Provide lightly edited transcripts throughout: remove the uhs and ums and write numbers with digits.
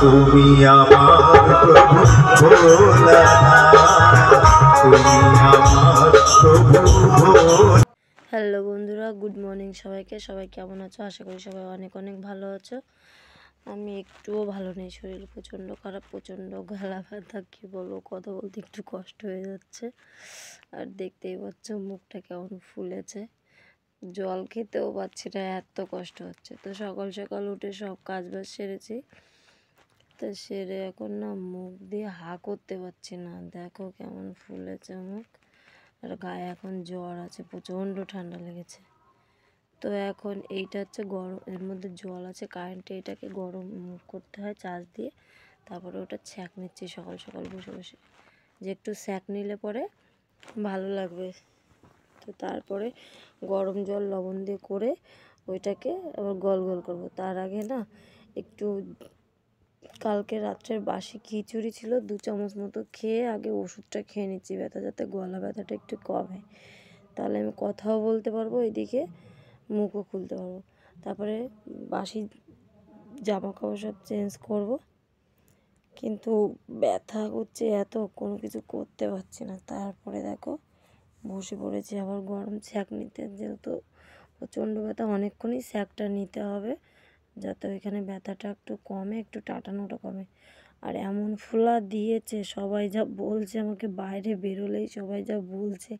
তুমি আমার প্রভু ভোলানাথ, তুমি আমার প্রভু ভোলানাথ। হ্যালো বন্ধুরা, গুড মর্নিং সবাইকে। সবাই কেমন আছো? আশা করি সবাই অনেক অনেক ভালো আছো। আমি একটুও ভালো নেই, শরীর প্রচণ্ড খারাপ, প্রচণ্ড গলা ব্যথা, কী বলবো, কথা বলতে একটু কষ্ট হয়ে যাচ্ছে। আর দেখতেই পাচ্ছ মুখটা কেমন ফুলেছে, জল খেতেও পাচ্ছি না, এত কষ্ট হচ্ছে। তো সকাল সকাল উঠে সব কাজ বাজ সেরেছি, তো সেরে এখন না মুখ দিয়ে হা করতে পারছি না, দেখো কেমন ফুলেছে মুখ। আর গায়ে এখন জ্বর আছে, প্রচণ্ড ঠান্ডা লেগেছে। তো এখন এইটা হচ্ছে গরম, এর মধ্যে জল আছে কারেন্টে, এটাকে গরম করতে হয় চার্জ দিয়ে, তারপরে ওটা ছ্যাঁক নিচ্ছি সকাল সকাল বসে বসে, যে একটু ছ্যাঁক নিলে পরে ভালো লাগবে। তো তারপরে গরম জল লবণ দিয়ে করে ওইটাকে আবার গল গল করবো। তার আগে না একটু কালকে রাত্রের বাসি খিচুড়ি ছিল, 2 চামচ মতো খেয়ে আগে ওষুধটা খেয়ে নিচ্ছি ব্যথা, যাতে গলা ব্যথাটা একটু কমে, তাহলে আমি কথাও বলতে পারবো, এদিকে মুখও খুলতে পারবো। তারপরে বাসি জামা কাপড় সব চেঞ্জ করব, কিন্তু ব্যথা করছে এত, কোনো কিছু করতে পারছি না। তারপরে দেখো বসে পড়েছি আবার গরম ছ্যাঁক নিতে, যেহেতু প্রচণ্ড ব্যথা, অনেকক্ষণই ছ্যাঁকটা নিতে হবে যাতে ওইখানে ব্যথাটা একটু কমে, একটু টাটানোটা কমে। আর এমন ফোলা দিয়েছে, সবাই যা বলছে, আমাকে বাইরে বেরোলেই সবাই যা বলছে,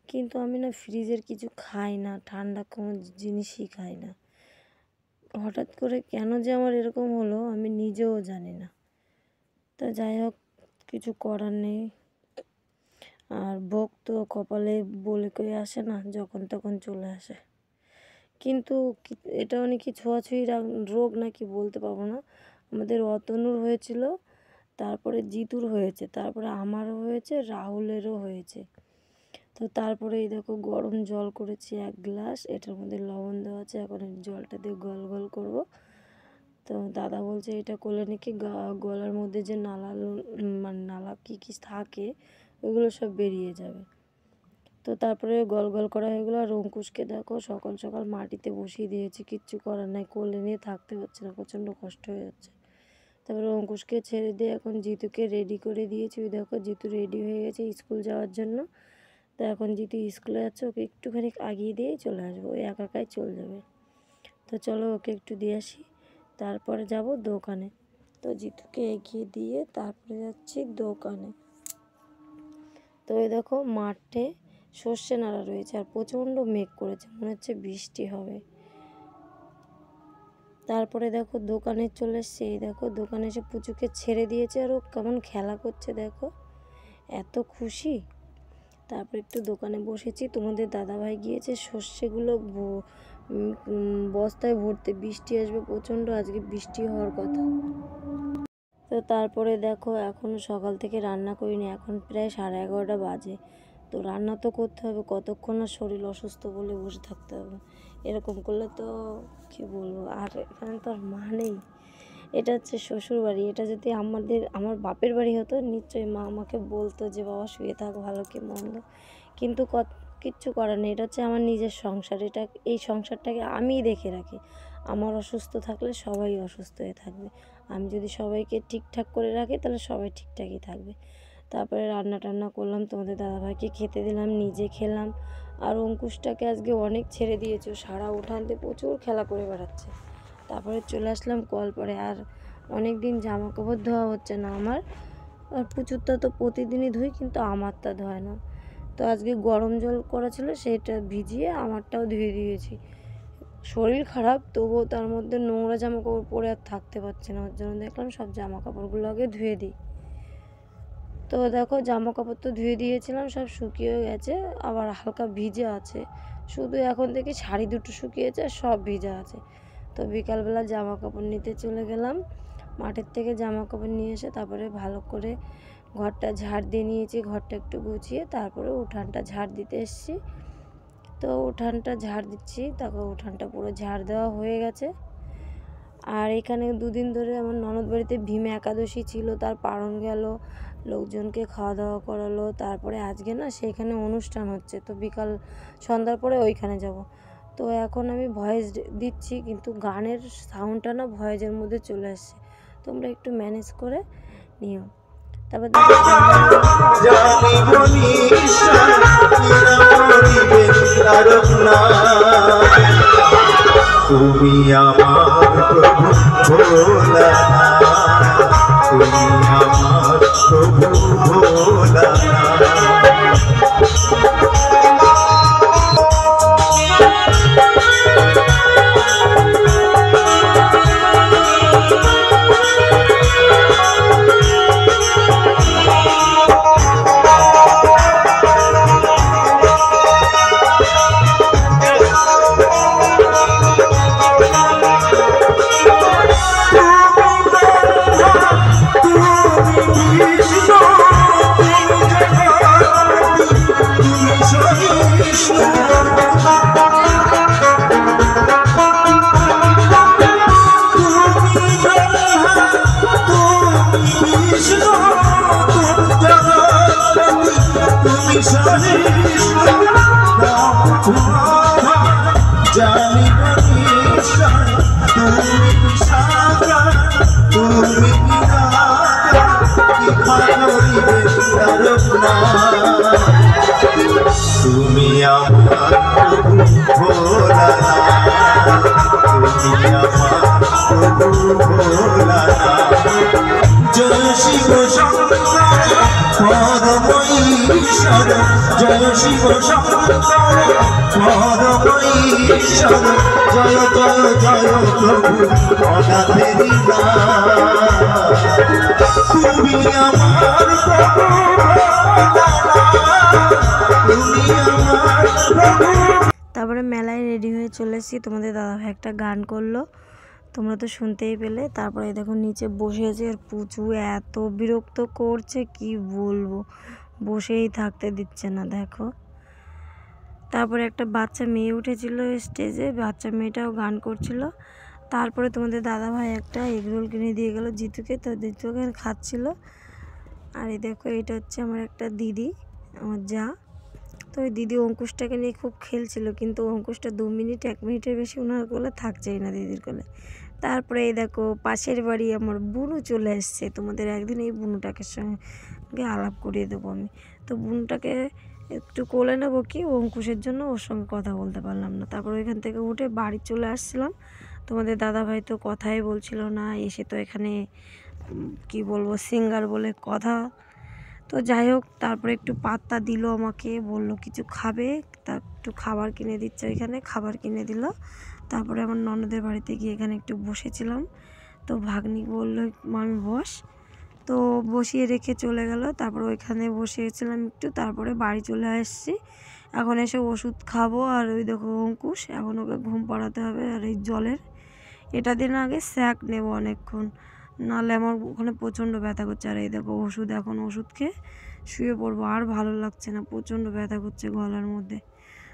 কিন্তু আমি না ফ্রিজের কিছু খাই না, ঠান্ডা কোনো জিনিসই খাই না। হঠাৎ করে কেন যে আমার এরকম হলো আমি নিজেও জানি না। তা যাই হোক, কিছু করার নেই। আর ভোগ তো কপালে বলে কয়ে আসে না, যখন তখন চলে আসে। কিন্তু এটাও নাকি ছোঁয়াছুঁয়ি রোগ নাকি বলতে পারবো না। আমাদের অতনুর হয়েছিল, তারপরে জিতুর হয়েছে, তারপরে আমারও হয়েছে, রাহুলেরও হয়েছে। তো তারপরে এই দেখো গরম জল করেছি 1 গ্লাস, এটার মধ্যে লবণ দেওয়া আছে, এখন এই জলটা দিয়ে গল গল করবো। তো দাদা বলছে এটা করলে নাকি গলার মধ্যে যে নালা, মানে নালা কী কী থাকে ওইগুলো সব বেরিয়ে যাবে। তো তারপরে গল গল করা হয়ে গেলো। আর অঙ্কুশকে দেখো সকাল সকাল মাটিতে বসিয়ে দিয়েছি, কিচ্ছু করার নাই, কোলে নিয়ে থাকতে পারছে না, প্রচণ্ড কষ্ট হয়ে যাচ্ছে। তারপরে অঙ্কুশকে ছেড়ে দিয়ে এখন জিতুকে রেডি করে দিয়েছি। ওই দেখো জিতু রেডি হয়ে গেছে স্কুল যাওয়ার জন্য। তো এখন জিতু স্কুলে যাচ্ছে, ওকে একটুখানি আগিয়ে দিয়েই চলে আসবো, ওই একা একাই চলে যাবে। তো চলো ওকে একটু দিয়ে আসি, তারপরে যাব দোকানে। তো জিতুকে এগিয়ে দিয়ে তারপরে যাচ্ছি দোকানে। তো ওই দেখো মাঠে সর্ষে নাড়া রয়েছে, আর প্রচণ্ড মেঘ করেছে, মনে হচ্ছে বৃষ্টি হবে। তারপরে দেখো দোকানে চলে এসছে, এই দেখো দোকানে এসে পুচুকে ছেড়ে দিয়েছে, আর ও কেমন খেলা করছে দেখো, এত খুশি। তারপর একটু দোকানে বসেছি, তোমাদের দাদাভাই গিয়েছে সর্ষেগুলো বস্তায় ভরতে, বৃষ্টি আসবে প্রচণ্ড, আজকে বৃষ্টি হওয়ার কথা। তো তারপরে দেখো এখনও সকাল থেকে রান্না করিনি, এখন প্রায় 11:30 বাজে। তো রান্না তো করতে হবে, কতক্ষণ আর শরীর অসুস্থ বলে বসে থাকতে হবে, এরকম করলে তো কী বলবো। আর এখানে তো আর মা নেই, এটা হচ্ছে শ্বশুর বাড়ি, এটা যদি আমার বাপের বাড়ি হতো নিশ্চয়ই মা আমাকে বলতো যে বাবা শুয়ে থাক, ভালো কি মন্দ, কিন্তু কিচ্ছু করার নেই, এটা হচ্ছে আমার নিজের সংসার, এই সংসারটাকে আমিই দেখে রাখি। আমার অসুস্থ থাকলে সবাই অসুস্থ হয়ে থাকবে, আমি যদি সবাইকে ঠিকঠাক করে রাখি তাহলে সবাই ঠিকঠাকই থাকবে। তারপরে রান্না টান্না করলাম, তোমাদের দাদাভাইকে খেতে দিলাম, নিজে খেলাম। আর অঙ্কুশটাকে আজকে অনেক ছেড়ে দিয়েছে, সারা উঠানতে প্রচুর খেলা করে বেড়াচ্ছে। তারপরে চলে আসলাম কলপাড়ে, আর অনেক দিন জামা কাপড় ধোয়া হচ্ছে না আমার, আর প্রচুরটা তো প্রতিদিনই ধুই, কিন্তু আমারটা ধোয় না। তো আজকে গরম জল করা ছিল, সেটা ভিজিয়ে আমারটাও ধুয়ে দিয়েছি। শরীর খারাপ, তবুও তার মধ্যে নোংরা জামা কাপড় পরে আর থাকতে পারছি না, ওর জন্য দেখলাম সব জামা কাপড়গুলো আগে ধুয়ে দিই। তো দেখো জামা কাপড় তো ধুয়ে দিয়েছিলাম, সব শুকিয়ে গেছে, আবার হালকা ভিজে আছে, শুধু এখন থেকে শাড়ি দুটো শুকিয়েছে আর সব ভিজা আছে। তো বিকালবেলা জামা কাপড় নিতে চলে গেলাম, মাঠের থেকে জামা কাপড় নিয়ে এসে তারপরে ভালো করে ঘরটা ঝাড় দিয়ে নিয়েছি, ঘরটা একটু গুছিয়ে তারপরে উঠানটা ঝাড় দিতে এসেছি। তো উঠানটা ঝাড় দিচ্ছি, তারপর উঠানটা পুরো ঝাড় দেওয়া হয়ে গেছে। আর এখানে 2 দিন ধরে আমার ননদ বাড়িতে ভীম একাদশী ছিল, তার পারণ গেল, লোকজনকে খাওয়া দাওয়া করালো, তারপরে আজকে না সেখানে অনুষ্ঠান হচ্ছে, তো বিকাল সন্ধ্যার পরে ওইখানে যাব। তো এখন আমি ভয়েস দিচ্ছি, কিন্তু গানের সাউন্ডটা না ভয়েসের মধ্যে চলে আসছে, তোমরা একটু ম্যানেজ করে নিও। তারপর জানি মনীষা কিনা মরিবে তারক না, তুমি আমার প্রভু ভোলানাথ, তুমি আমার প্রভু ভোলানাথ। জানি মনীষা তুমি সাগর, তুমি করিবে তারক না, তুমি আমার প্রভু ভোলানাথ, তুমি আমার প্রভু ভোলানাথ। জয় শিব শঙ্কর পরম ঈশ্বর, জয় শিব শঙ্কর পরম ঈশ্বর, জয় জয় জয় প্রভু অনাথেরি নাথ, তুমি আমার প্রভু তুমি আমার প্রভু। তারপরে মেলায় রেডি হয়ে চলে এসেছি। তোমাদের দাদাভাই একটা গান করলো, তোমরা তো শুনতেই পেলে। তারপরে দেখো নিচে বসে আছে, আর পুচু এত বিরক্ত করছে কি বলবো, বসেই থাকতে দিচ্ছে না দেখো। তারপরে একটা বাচ্চা মেয়ে উঠেছিল স্টেজে, বাচ্চা মেয়েটাও গান করছিল। তারপরে তোমাদের দাদাভাই একটা এগরোল কিনে দিয়ে গেল জিতুকে, তো জিতুকে খাচ্ছিল। আর এই দেখো এটা হচ্ছে আমার একটা দিদি, আমার যা। তো ওই দিদি অঙ্কুশটাকে নিয়ে খুব খেলছিল, কিন্তু অঙ্কুশটা 2 মিনিট 1 মিনিটের বেশি ওনার কোলে থাকছেই না দিদির কোলে। তারপরে এই দেখো পাশের বাড়ি আমার বুনু চলে এসছে। তোমাদের একদিন এই বুনুটাকে সঙ্গে আলাপ করিয়ে দেবো আমি। তো বুনুটাকে একটু কোলে নেবো কি অঙ্কুশের জন্য, ওর সঙ্গে কথা বলতে পারলাম না। তারপর ওইখান থেকে উঠে বাড়ি চলে আসছিলাম। তোমাদের দাদাভাই তো কথাই বলছিল না, এসে তো এখানে কি বলবো সিঙ্গার বলে কথা। তো যাই হোক, তারপরে একটু পাত্তা দিল আমাকে, বলল কিছু খাবে, তা একটু খাবার কিনে দিচ্ছে, ওইখানে খাবার কিনে দিল। তারপরে আমার ননদের বাড়িতে গিয়ে এখানে একটু বসেছিলাম। তো ভাগ্নি বলল মামি বস, তো বসিয়ে রেখে চলে গেল। তারপরে ওইখানে বসেছিলাম একটু, তারপরে বাড়ি চলে আসছি। এখন এসে ওষুধ খাবো। আর ওই দেখো অঙ্কুশ, এখন ওকে ঘুম পাড়াতে হবে। আর এই জলের এটা দিন আগে স্যাক নেব অনেকক্ষণ, নাহলে আমার ওখানে প্রচণ্ড ব্যথা করছে। আর এই দেখো ওষুধ, এখন ওষুধ খেয়ে শুয়ে পড়বো। আর ভালো লাগছে না, প্রচণ্ড ব্যথা করছে গলার মধ্যে।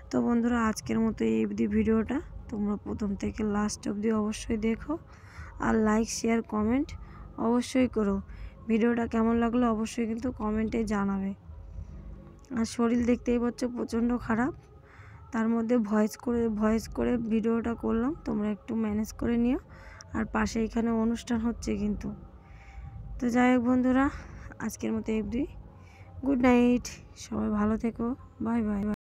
তো বন্ধুরা আজকের মতো এই অবধি ভিডিওটা, তোমরা প্রথম থেকে লাস্ট অবধি অবশ্যই দেখো, আর লাইক শেয়ার কমেন্ট অবশ্যই করো। ভিডিওটা কেমন লাগলো অবশ্যই কিন্তু কমেন্টে জানাবে। আর শরীর দেখতেই পাচ্ছ প্রচণ্ড খারাপ, তার মধ্যে ভয়েস করে ভিডিওটা করলাম, তোমরা একটু ম্যানেজ করে নিও। আর পাশে এখানে অনুষ্ঠান হচ্ছে কিন্তু। তো যাই হোক বন্ধুরা, আজকের মতো অবধি, গুড নাইট, সবাই ভালো থেকো, বাই বাই।